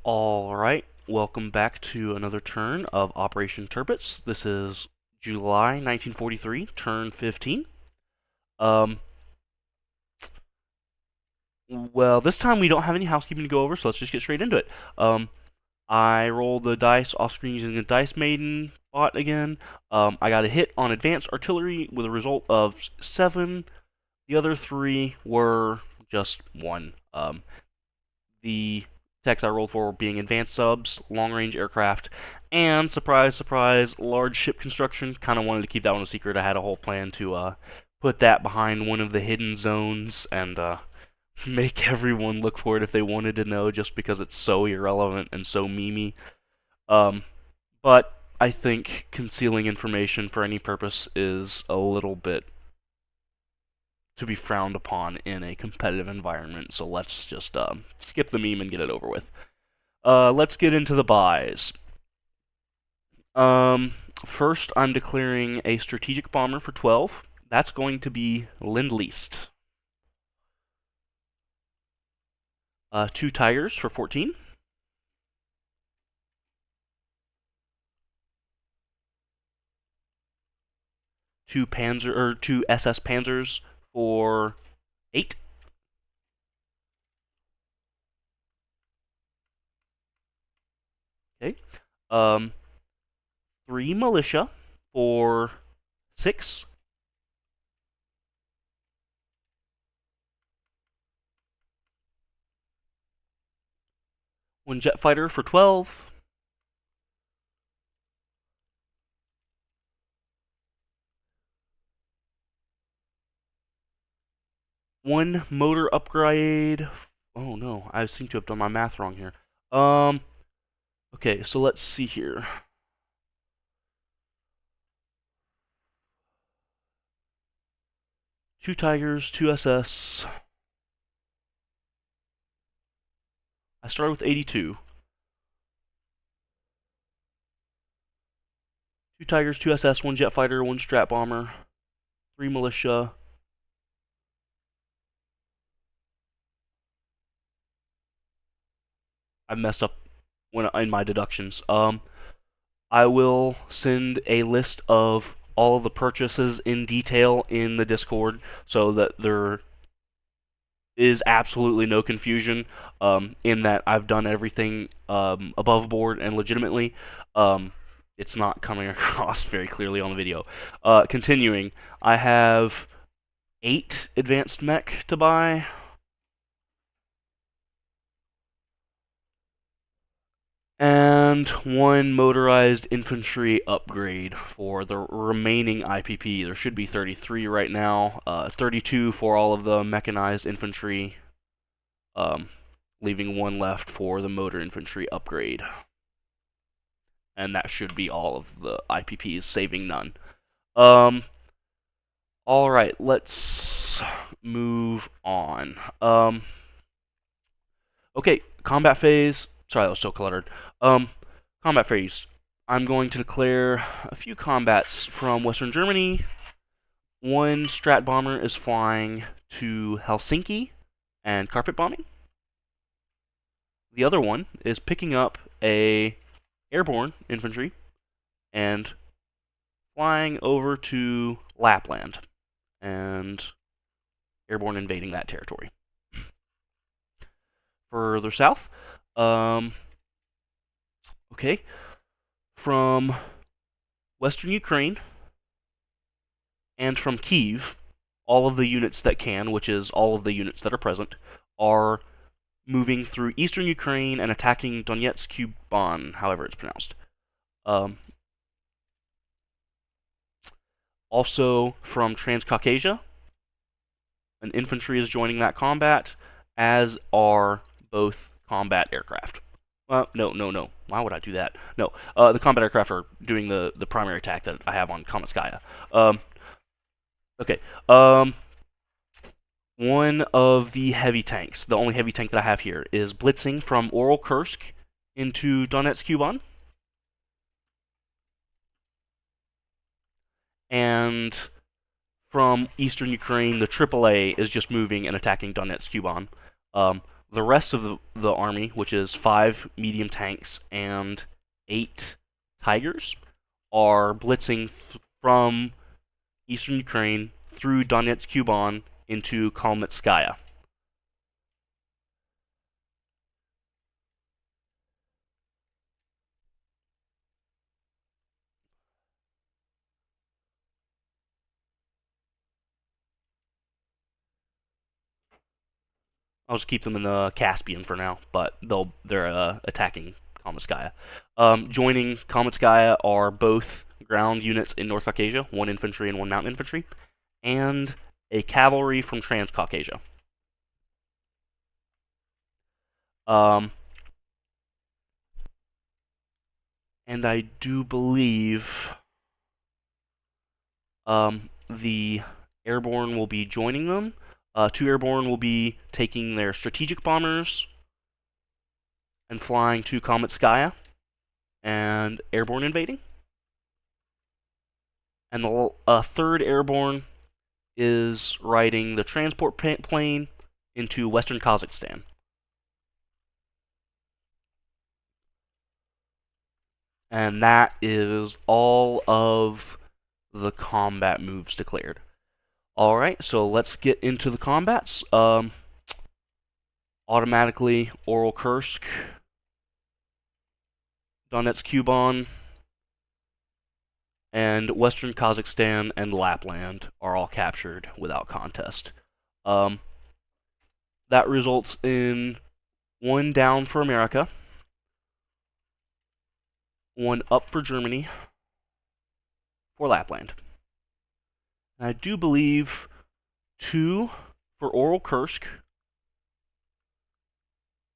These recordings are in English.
Alright, welcome back to another turn of Operation Tirpitz. This is July 1943, turn 15. Well, this time we don't have any housekeeping to go over, so let's just get straight into it. I rolled the dice off screen using the Dice Maiden bot again. I got a hit on Advanced Artillery with a result of 7. The other 3 were just 1. The techs I rolled for being advanced subs, long-range aircraft, and surprise, surprise, large ship construction. Kind of wanted to keep that one a secret. I had a whole plan to put that behind one of the hidden zones and make everyone look for it if they wanted to know, just because it's so irrelevant and so memey. But I think concealing information for any purpose is a little bit to be frowned upon in a competitive environment, so let's just skip the meme and get it over with. Let's get into the buys. First, I'm declaring a strategic bomber for 12. That's going to be Lend-Leased. 2 Tigers for 14. 2 SS Panzers for 8. Okay. 3 Militia for 6. 1 Jet Fighter for 12. 1 motor upgrade. Oh no, I seem to have done my math wrong here. Okay, so let's see here. Two Tigers, 2 SS. I started with 82. 2 Tigers, 2 SS, 1 Jet Fighter, 1 Strat Bomber, 3 Militia. I messed up in my deductions. I will send a list of all of the purchases in detail in the Discord so that there is absolutely no confusion in that I've done everything above board and legitimately. It's not coming across very clearly on the video. Continuing, I have 8 advanced mech to buy. And 1 motorized infantry upgrade for the remaining IPP. There should be 33 right now, 32 for all of the mechanized infantry, leaving 1 left for the motor infantry upgrade. And that should be all of the IPPs, saving none. Alright, let's move on. Okay, combat phase. Sorry, that was so cluttered. Combat phase. I'm going to declare a few combats from Western Germany. 1 Strat Bomber is flying to Helsinki and carpet bombing. The other one is picking up a airborne infantry and flying over to Lapland and airborne invading that territory. Further south, okay, from Western Ukraine and from Kyiv, all of the units that can, which is all of the units that are present, are moving through Eastern Ukraine and attacking Donetsk Kuban, however it's pronounced. Also from Transcaucasia, an infantry is joining that combat, as are both combat aircraft. No. Why would I do that? No, the combat aircraft are doing the primary attack that I have on Kamatskaya. Okay. One of the heavy tanks, the only heavy tank that I have here, is blitzing from Oral Kursk into Donetsk Kuban. And from eastern Ukraine, the AAA is just moving and attacking Donetsk Kuban. The rest of the army, which is 5 medium tanks and 8 Tigers, are blitzing from eastern Ukraine through Donetsk Kuban into Kalmytskaya. I'll just keep them in the Caspian for now, but they're attacking Kalmytskaya. Joining Kalmytskaya are both ground units in North Caucasia, 1 infantry and 1 mountain infantry, and a cavalry from Transcaucasia. Um, and I do believe the airborne will be joining them. 2 airborne will be taking their strategic bombers and flying to Kalmytskaya and airborne invading. And the 3rd airborne is riding the transport plane into western Kazakhstan. And that is all of the combat moves declared. Alright, so let's get into the combats. Automatically, Oral Kursk, Donetsk Kuban, and western Kazakhstan and Lapland are all captured without contest. That results in 1 down for America, 1 up for Germany, for Lapland. And I do believe 2 for Oral Kursk,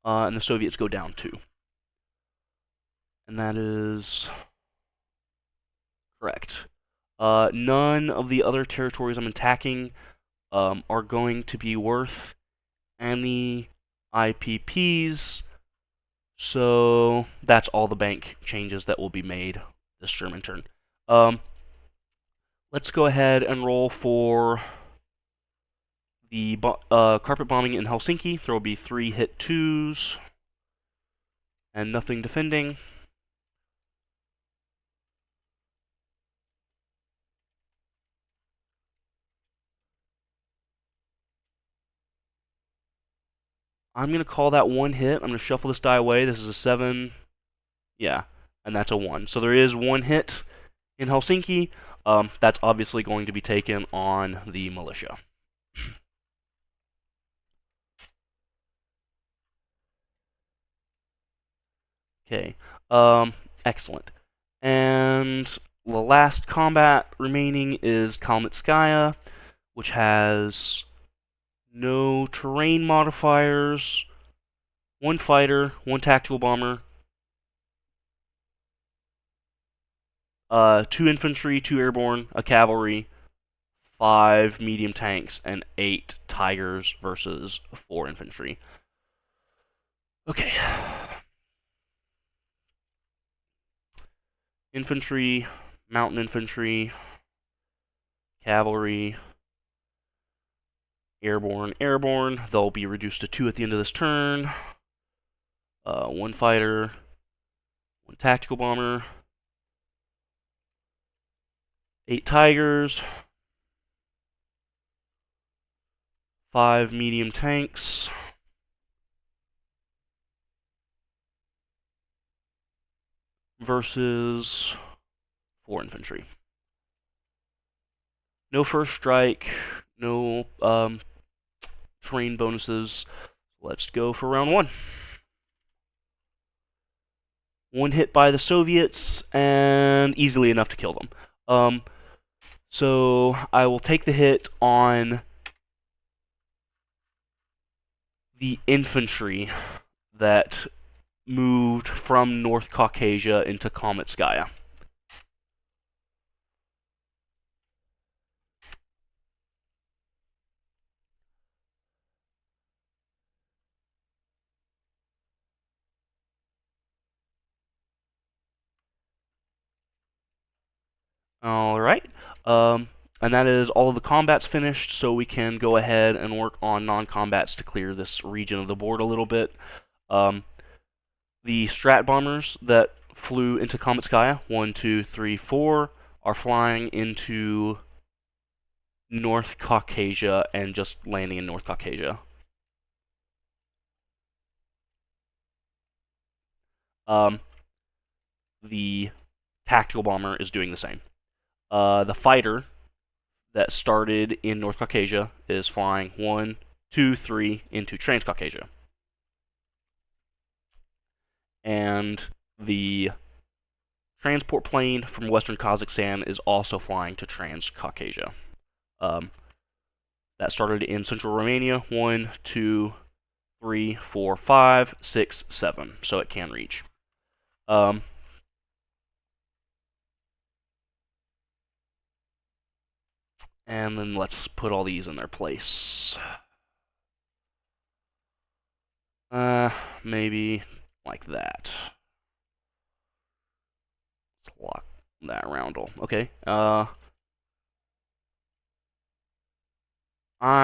and the Soviets go down 2. And that is correct. None of the other territories I'm attacking are going to be worth any IPPs, so that's all the bank changes that will be made this German turn. Let's go ahead and roll for the carpet bombing in Helsinki. There will be 3 hit 2s and nothing defending. I'm going to call that 1 hit. I'm going to shuffle this die away. This is a 7. Yeah, and that's a 1. So there is 1 hit in Helsinki. That's obviously going to be taken on the militia. Okay, excellent. And the last combat remaining is Kalmytskaya, which has no terrain modifiers, 1 fighter, 1 tactical bomber, 2 infantry, 2 airborne, a cavalry, 5 medium tanks, and 8 tigers versus 4 infantry. Okay. Infantry, mountain infantry, cavalry, airborne, airborne. They'll be reduced to 2 at the end of this turn. 1 fighter, 1 tactical bomber, 8 tigers, 5 medium tanks, versus 4 infantry. No first strike, no terrain bonuses. Let's go for round 1. 1 hit by the Soviets, and easily enough to kill them. So I will take the hit on the infantry that moved from North Caucasia into Kalmytskaya. Alright. and that is all of the combats finished, so we can go ahead and work on non-combats to clear this region of the board a little bit. The strat bombers that flew into Cometskaya, 1, 2, 3, 4, are flying into North Caucasia and just landing in North Caucasia. The tactical bomber is doing the same. The fighter that started in North Caucasia is flying 1, 2, 3 into Transcaucasia. And the transport plane from Western Kazakhstan is also flying to Transcaucasia. That started in Central Romania, 1, 2, 3, 4, 5, 6, 7, so it can reach. And then let's put all these in their place. Maybe like that. Let's lock that roundel. Okay. I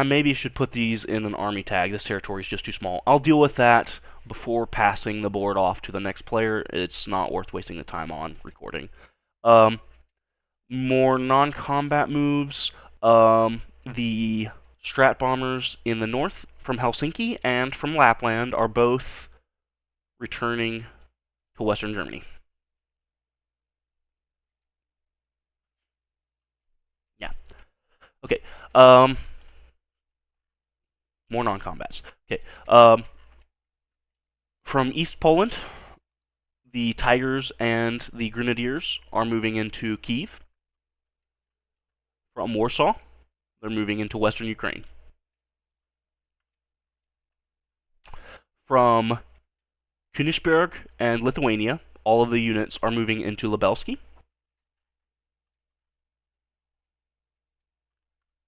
maybe should put these in an army tag. This territory is just too small. I'll deal with that before passing the board off to the next player. It's not worth wasting the time on recording. More non-combat moves. The strat bombers in the north from Helsinki and from Lapland are both returning to Western Germany. Yeah. Okay. More non-combats. Okay. From East Poland, the Tigers and the Grenadiers are moving into Kiev. From Warsaw, they're moving into Western Ukraine. From Königsberg and Lithuania, all of the units are moving into Lubelski.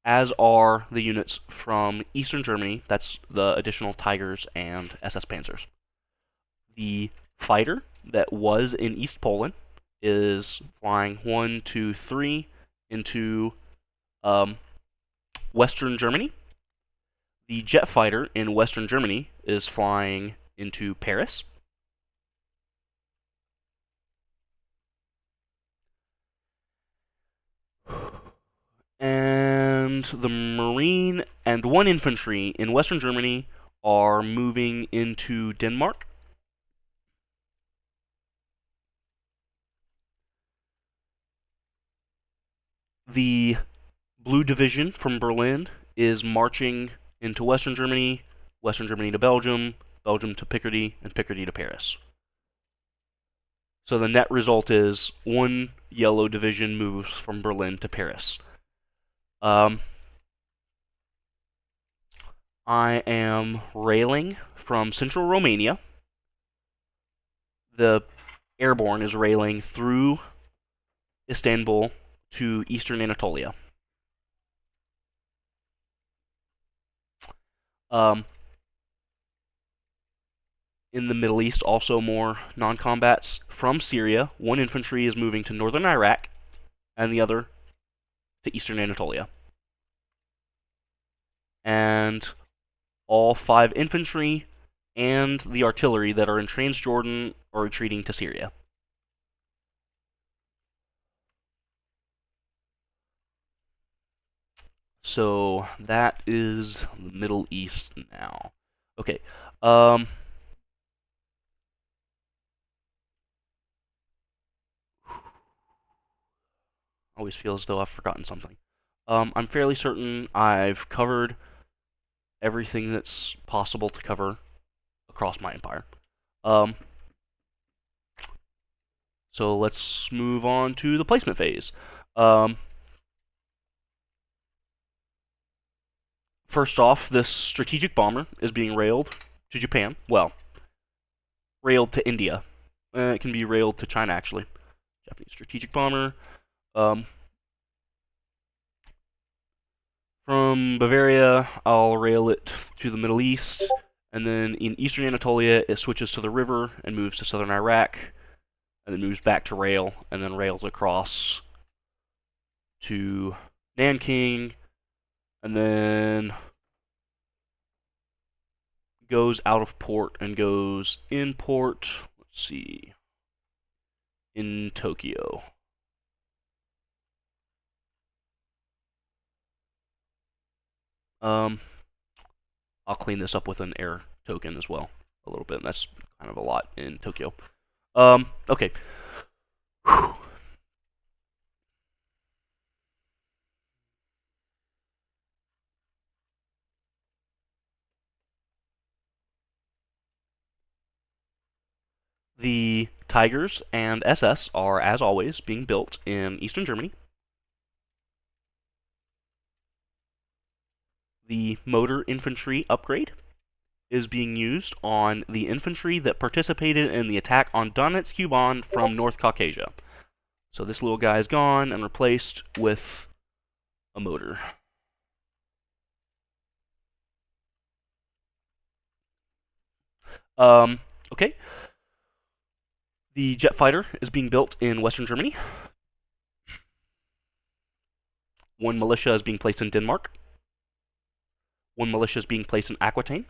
As are the units from Eastern Germany, that's the additional Tigers and SS Panzers. The fighter that was in East Poland is flying 1, 2, 3 into Western Germany. The jet fighter in Western Germany is flying into Paris. And the Marine and 1 infantry in Western Germany are moving into Denmark. The Blue Division from Berlin is marching into Western Germany to Belgium, Belgium to Picardy, and Picardy to Paris. So the net result is 1 yellow division moves from Berlin to Paris. I am railing from Central Romania. The airborne is railing through Istanbul to Eastern Anatolia. In the Middle East, also more non-combats. From Syria, 1 infantry is moving to northern Iraq, and the other to eastern Anatolia. And all 5 infantry and the artillery that are in Transjordan are retreating to Syria. So that is the Middle East now. Okay. Always feel as though I've forgotten something. I'm fairly certain I've covered everything that's possible to cover across my empire. So let's move on to the placement phase. First off, this strategic bomber is being railed to Japan. Well, railed to India. It can be railed to China, actually. Japanese strategic bomber. From Bavaria, I'll rail it to the Middle East, and then in eastern Anatolia, it switches to the river and moves to southern Iraq, and then moves back to rail, and then rails across to Nanking, and then goes out of port and goes in port. Let's see, in Tokyo. I'll clean this up with an air token as well a little bit. That's kind of a lot in Tokyo. Okay. Whew. The Tigers and SS are, as always, being built in Eastern Germany. The motor infantry upgrade is being used on the infantry that participated in the attack on Donetsk Kuban from North Caucasia. So this little guy is gone and replaced with a motor. Okay. The jet fighter is being built in Western Germany. One militia is being placed in Denmark. One militia is being placed in Aquitaine.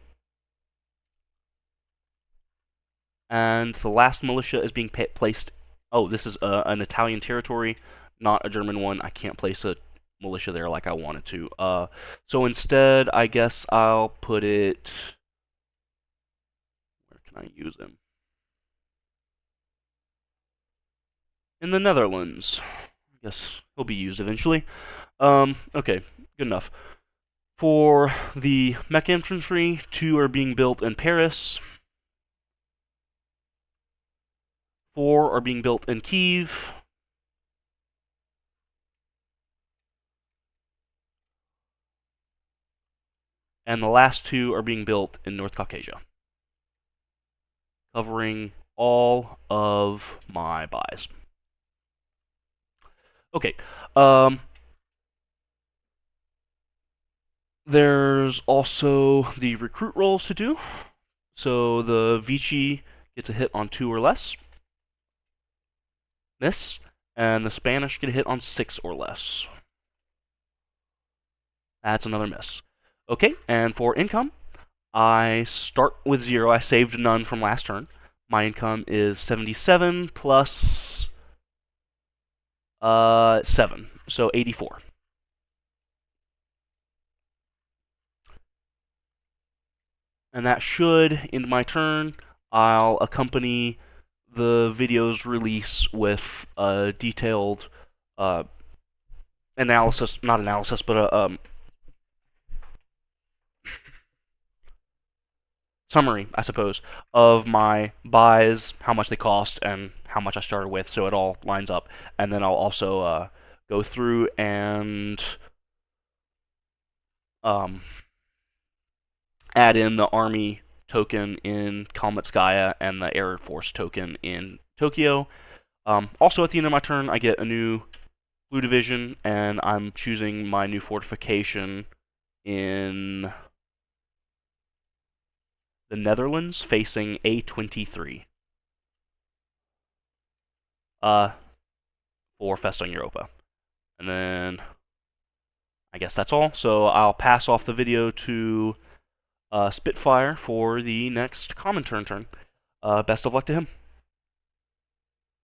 And the last militia is being placed... Oh, this is an Italian territory, not a German one. I can't place a militia there like I wanted to. So instead, I guess I'll put it... Where can I use him? In the Netherlands. I guess he'll be used eventually. Okay, good enough. For the mech infantry, 2 are being built in Paris. 4 are being built in Kiev. And the last 2 are being built in North Caucasia, covering all of my buys. Okay, there's also the recruit roles to do. So the Vichy gets a hit on 2 or less. Miss. And the Spanish get a hit on 6 or less. That's another miss. Okay, and for income, I start with 0. I saved none from last turn. My income is 77 plus 7, so 84. And that should end my turn. I'll accompany the video's release with a detailed analysis, not analysis, but a summary, I suppose, of my buys, how much they cost, and how much I started with, so it all lines up. And then I'll also go through and add in the Army token in Kalmytskaya and the Air Force token in Tokyo. Also, at the end of my turn, I get a new Blue Division, and I'm choosing my new fortification in the Netherlands, facing A23. For Festung Europa. And then I guess that's all. So I'll pass off the video to Spitfire for the next common turn. Best of luck to him.